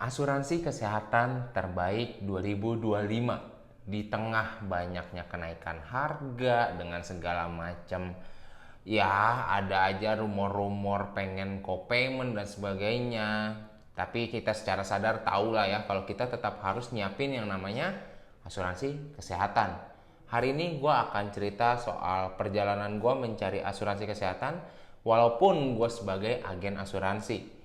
Asuransi kesehatan terbaik 2025 di tengah banyaknya kenaikan harga dengan segala macam, ya ada aja rumor-rumor pengen co-payment dan sebagainya. Tapi kita secara sadar tahu lah ya kalau kita tetap harus nyiapin yang namanya asuransi kesehatan. Hari ini gue akan cerita soal perjalanan gue mencari asuransi kesehatan walaupun gue sebagai agen asuransi.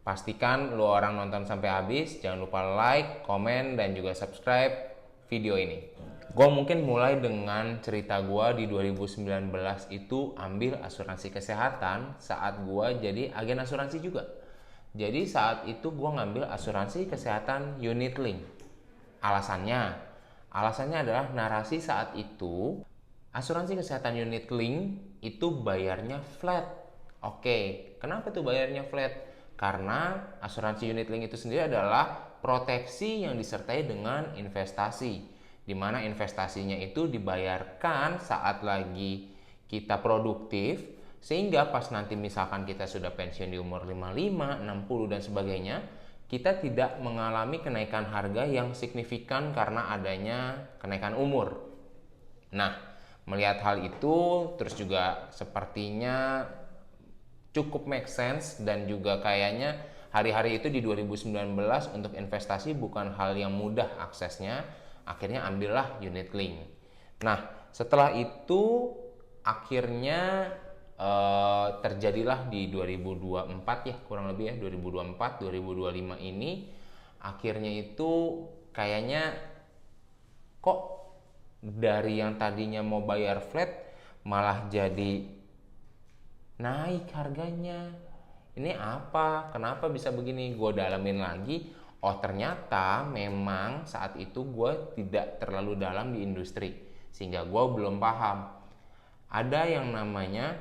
Pastikan lo orang nonton sampai habis, jangan lupa like, komen, dan juga subscribe video ini. Gue mungkin mulai dengan cerita gue di 2019 itu ambil asuransi kesehatan saat gue jadi agen asuransi juga. Jadi saat itu gue ngambil asuransi kesehatan unit link. Alasannya adalah narasi saat itu asuransi kesehatan unit link itu bayarnya flat. Oke, kenapa tuh bayarnya flat? Karena asuransi unit link itu sendiri adalah proteksi yang disertai dengan investasi, di mana investasinya itu dibayarkan saat lagi kita produktif, sehingga pas nanti misalkan kita sudah pensiun di umur 55, 60 dan sebagainya, kita tidak mengalami kenaikan harga yang signifikan karena adanya kenaikan umur. Nah, melihat hal itu, terus juga sepertinya cukup make sense dan juga kayaknya hari-hari itu di 2019 untuk investasi bukan hal yang mudah aksesnya, akhirnya ambillah unit link. Nah, setelah itu akhirnya terjadilah di 2024 ya, kurang lebih ya 2024 2025 ini akhirnya itu kayaknya kok dari yang tadinya mau bayar flat malah jadi naik harganya. Ini apa? Kenapa bisa begini? Gue dalamin lagi. Oh ternyata memang saat itu gue tidak terlalu dalam di industri, sehingga gue belum paham. Ada yang namanya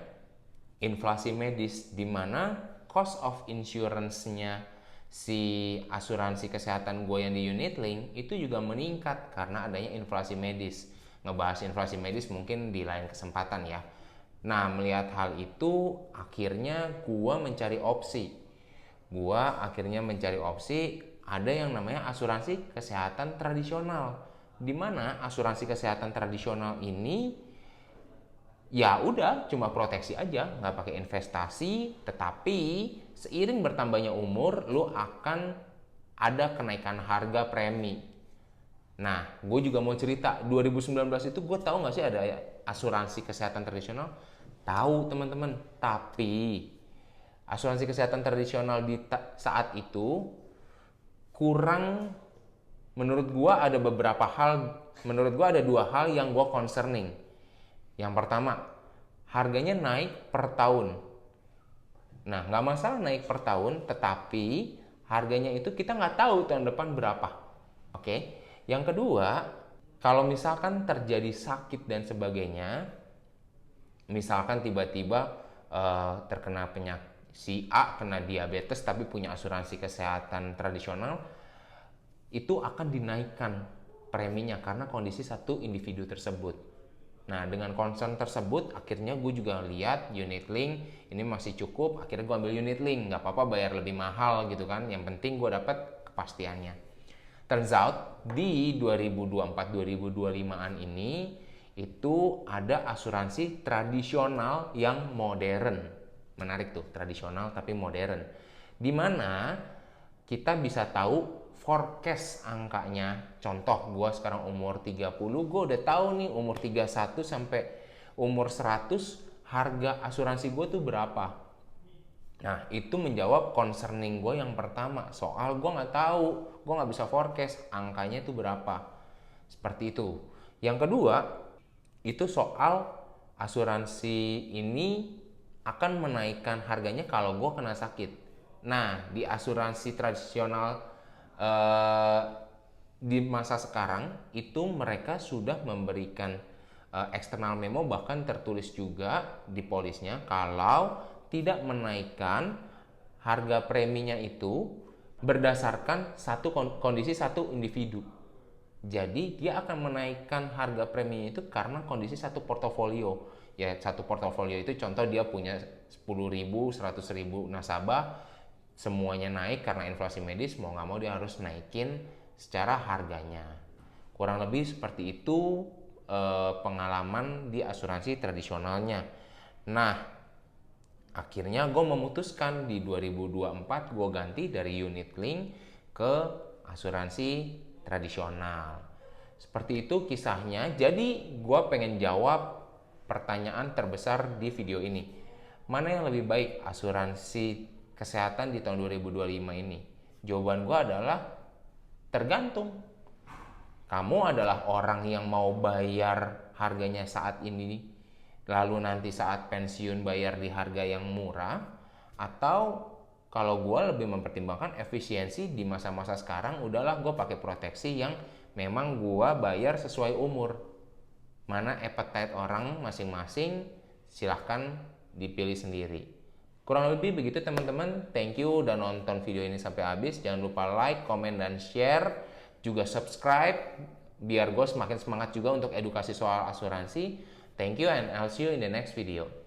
inflasi medis, di mana cost of insurance-nya si asuransi kesehatan gue yang di unit link itu juga meningkat karena adanya inflasi medis. Ngebahas inflasi medis mungkin di lain kesempatan ya. Nah, melihat hal itu, akhirnya gua mencari opsi. Ada yang namanya asuransi kesehatan tradisional. Di mana asuransi kesehatan tradisional ini ya udah cuma proteksi aja, nggak pakai investasi, tetapi seiring bertambahnya umur, lo akan ada kenaikan harga premi. Nah, gue juga mau cerita, 2019 itu gue tahu nggak sih ada asuransi kesehatan tradisional? Tahu teman-teman, tapi asuransi kesehatan tradisional di saat itu kurang, menurut gue ada dua hal yang gue concerning. Yang pertama, harganya naik per tahun. Nah, nggak masalah naik per tahun, tetapi harganya itu kita nggak tahu tahun depan berapa. Oke. Yang kedua, kalau misalkan terjadi sakit dan sebagainya, misalkan tiba-tiba terkena penyakit, si A kena diabetes tapi punya asuransi kesehatan tradisional, itu akan dinaikkan preminya karena kondisi satu individu tersebut. Nah, dengan concern tersebut, akhirnya gue juga lihat unit link ini masih cukup, akhirnya gue ambil unit link, nggak apa-apa bayar lebih mahal gitu kan, yang penting gue dapat kepastiannya. Turns out di 2024-2025an ini itu ada asuransi tradisional yang modern. Menarik tuh, tradisional tapi modern. Di mana kita bisa tahu forecast angkanya. Contoh, gue sekarang umur 30, gue udah tahu nih umur 31 sampai umur 100 harga asuransi gue tuh berapa. Nah, itu menjawab concerning gue yang pertama. Soal gue nggak tahu, gue nggak bisa forecast angkanya itu berapa. Seperti itu. Yang kedua, itu soal asuransi ini akan menaikkan harganya kalau gue kena sakit. Nah, di asuransi tradisional di masa sekarang itu mereka sudah memberikan external memo, bahkan tertulis juga di polisnya kalau tidak menaikkan harga preminya itu berdasarkan satu kondisi satu individu. Jadi dia akan menaikkan harga preminya itu karena kondisi satu portofolio. Ya, satu portofolio itu contoh dia punya 10.000, 100.000 nasabah. semuanya naik karena inflasi medis, mau nggak mau dia harus naikin secara harganya. Kurang lebih seperti itu pengalaman di asuransi tradisionalnya. Nah, akhirnya gue memutuskan di 2024 gue ganti dari unit link ke asuransi tradisional. Seperti itu kisahnya. Jadi gue pengen jawab pertanyaan terbesar di video ini. Mana yang lebih baik asuransi kesehatan di tahun 2025 ini? Jawaban gue adalah tergantung. Kamu adalah orang yang mau bayar harganya saat ini, lalu nanti saat pensiun bayar di harga yang murah, atau kalau gue lebih mempertimbangkan efisiensi di masa-masa sekarang, udahlah gue pakai proteksi yang memang gue bayar sesuai umur. Mana appetite orang masing-masing, silahkan dipilih sendiri. Kurang lebih begitu teman-teman. Thank you udah nonton video ini sampai habis. Jangan lupa like, comment, dan share. Juga subscribe biar gue semakin semangat juga untuk edukasi soal asuransi. Thank you and I'll see you in the next video.